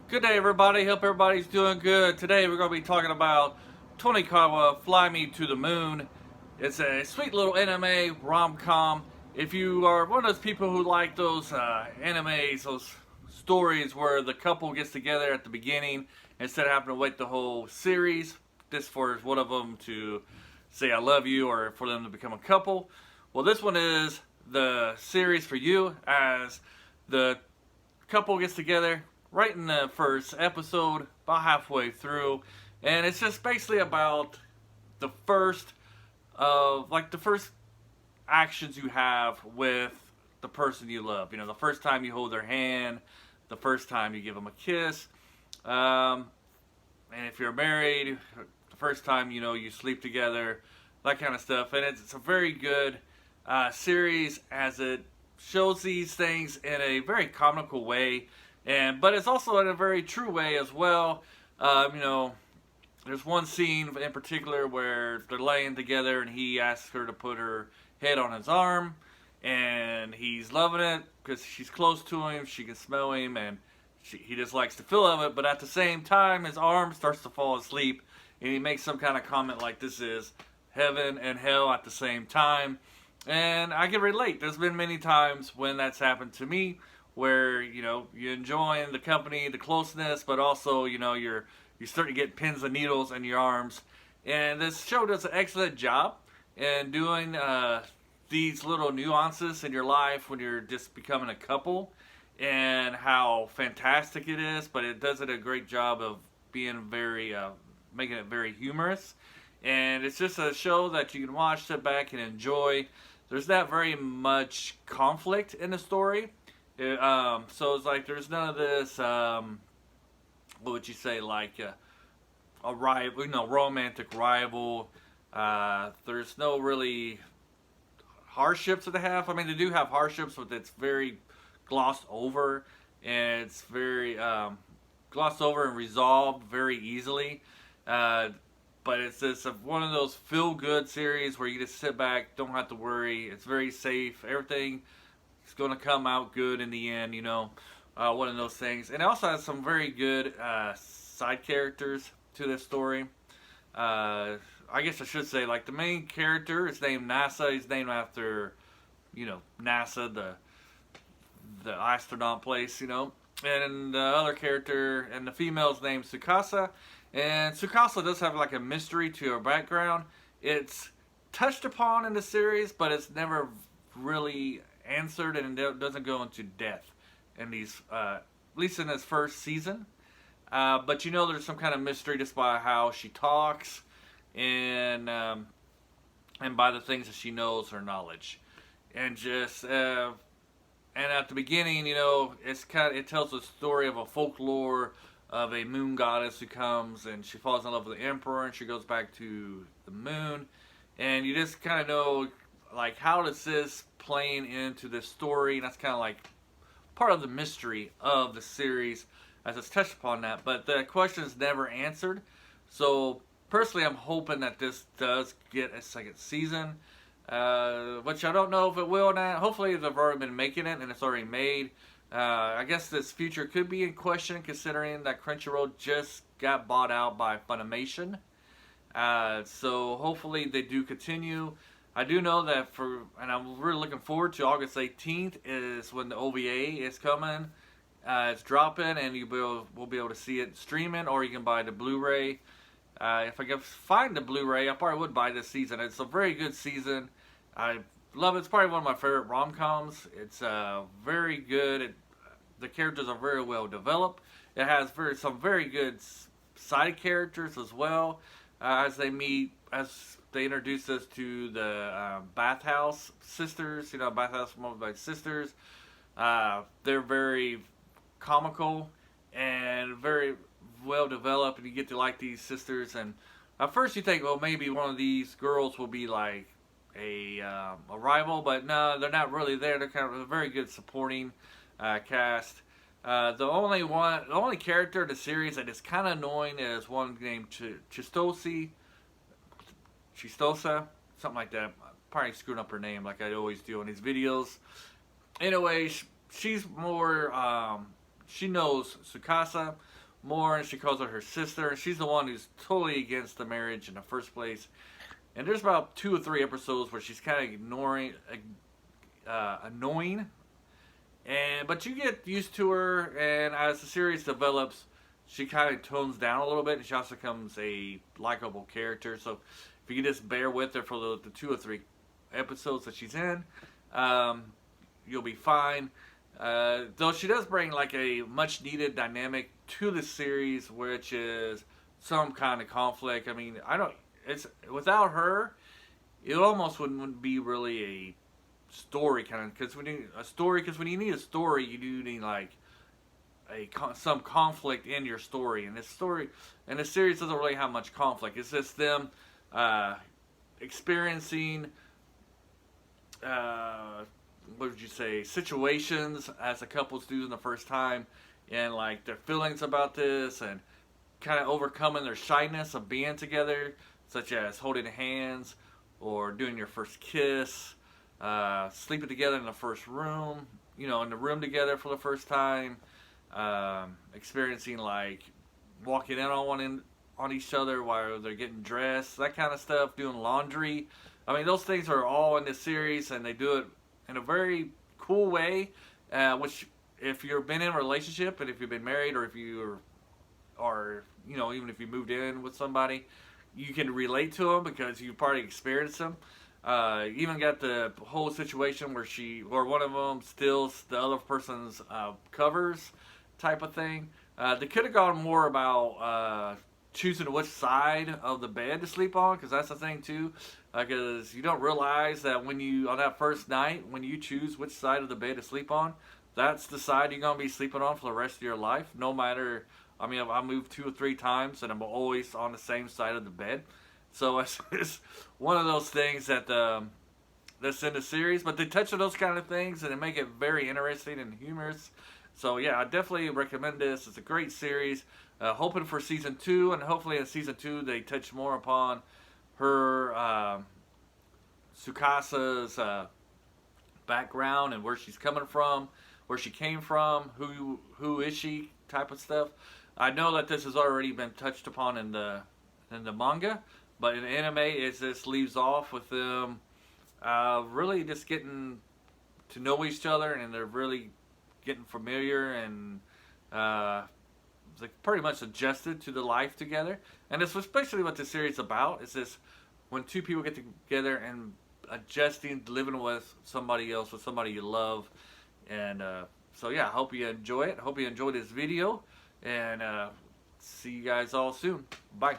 Good day, everybody. Hope everybody's doing good. Today, we're going to be talking about Tonikawa, Fly Me to the Moon. It's a sweet little anime rom-com. If you are one of those people who like those animes, those stories where the couple gets together at the beginning instead of having to wait the whole series, this for one of them to say I love you or for them to become a couple. Well, this one is the series for you as the couple gets together right in the first episode, about halfway through, and it's just basically about the first the first actions you have with the person you love. You know, the first time you hold their hand, the first time you give them a kiss, um, and if you're married, the first time you sleep together, that kind of stuff. And it's a very good series as it shows these things in a very comical way, and but it's also in a very true way as well. You know, there's one scene in particular where they're laying together and he asks her to put her head on his arm, and he's loving it because she's close to him, she can smell him, and he just likes the feel of it. But at the same time, his arm starts to fall asleep, and he makes some kind of comment like, "This is heaven and hell at the same time." And I can relate. There's been many times when that's happened to me, where you're enjoying the company, the closeness, but also you start to get pins and needles in your arms. And this show does an excellent job in doing these little nuances in your life when you're just becoming a couple, and how fantastic it is. But it does it a great job of being very making it very humorous. And it's just a show that you can watch, sit back, and enjoy. There's not very much conflict in the story. So it's like there's none of this. What would you say? Like a rival, romantic rival. There's no really hardships that they have. I mean, they do have hardships, but it's very glossed over, and it's very glossed over and resolved very easily. Uh, but it's just one of those feel good series where you just sit back, don't have to worry. It's very safe. Everything is going to come out good in the end. One of those things. And it also has some very good side characters to this story. I guess I should say, like, the main character is named NASA. He's named after, NASA, the astronaut place. And the other character, and the female's named Tsukasa. And Tsukasa does have like a mystery to her background. It's touched upon in the series, but it's never really answered, and it doesn't go into depth in these, at least in this first season. But there's some kind of mystery just by how she talks, and by the things that she knows, her knowledge, and just and at the beginning, it tells the story of a folklore of a moon goddess who comes and she falls in love with the emperor and she goes back to the moon, and you just kind of know like how does this playing into this story, and that's kind of like part of the mystery of the series as it's touched upon that, but the question is never answered. So personally, I'm hoping that this does get a second season, which I don't know if it will or not. Hopefully, they've already been making it and it's already made. I guess this future could be in question considering that Crunchyroll just got bought out by Funimation. So hopefully they do continue. I do know that and I'm really looking forward to August 18th is when the OVA is coming. It's dropping, and we'll be able to see it streaming, or you can buy the Blu-ray. If I can find the Blu-ray, I probably would buy this season. It's a very good season. I love it. It's probably one of my favorite rom-coms. It's very good. The characters are very well developed. It has some very good side characters as well. As they introduce us to the Bathhouse sisters. Bathhouse moved by sisters. They're very comical and very well developed, and you get to like these sisters. And at first you think, well, maybe one of these girls will be like a rival, but no, they're not really there. They're kind of a very good supporting cast. The only character in the series that is kind of annoying is one named Chistosa, something like that. Probably screwing up her name like I always do in these videos. Anyway, she's more she knows Tsukasa more, and she calls her sister. She's the one who's totally against the marriage in the first place. And there's about 2 or 3 episodes where she's kind of ignoring, annoying, but you get used to her, and as the series develops, she kind of tones down a little bit, and she also becomes a likable character. So if you can just bear with her for the 2 or 3 episodes that she's in, you'll be fine. Though she does bring like a much needed dynamic to the series, which is some kind of conflict. I mean, it's without her, it almost wouldn't be really a story kind of, because when you need a story, you do need like some conflict in your story. And this series doesn't really have much conflict. It's just them experiencing what would you say, situations as the couples do in the first time, and like their feelings about this, and kind of overcoming their shyness of being together, such as holding hands or doing your first kiss, sleeping together in the first room, in the room together for the first time, experiencing like walking in on each other while they're getting dressed, that kind of stuff, doing laundry. I mean, those things are all in this series, and they do it in a very cool way, which if you've been in a relationship, and if you've been married, or if you are, even if you moved in with somebody, you can relate to them because you've probably experienced them. Even got the whole situation where one of them steals the other person's covers, type of thing. They could have gone more about choosing which side of the bed to sleep on, because that's the thing too. Because you don't realize that on that first night, when you choose which side of the bed to sleep on, that's the side you're going to be sleeping on for the rest of your life. No matter, I mean, I moved 2 or 3 times, and I'm always on the same side of the bed. So it's one of those things that's in the series. But they touch on those kind of things, and they make it very interesting and humorous. So yeah, I definitely recommend this. It's a great series. Hoping for season 2, and hopefully in season 2 they touch more upon her Tsukasa's background, and where she's coming from, where she came from, who is she, type of stuff. I know that this has already been touched upon in the manga, but in the anime it just leaves off with them really just getting to know each other, and they're really getting familiar, and like pretty much adjusted to the life together. And it's especially what the series is about. It's this, when 2 people get together and adjusting, living with somebody else, with somebody you love. And so yeah, I hope you enjoy it. I hope you enjoyed this video, and see you guys all soon. Bye.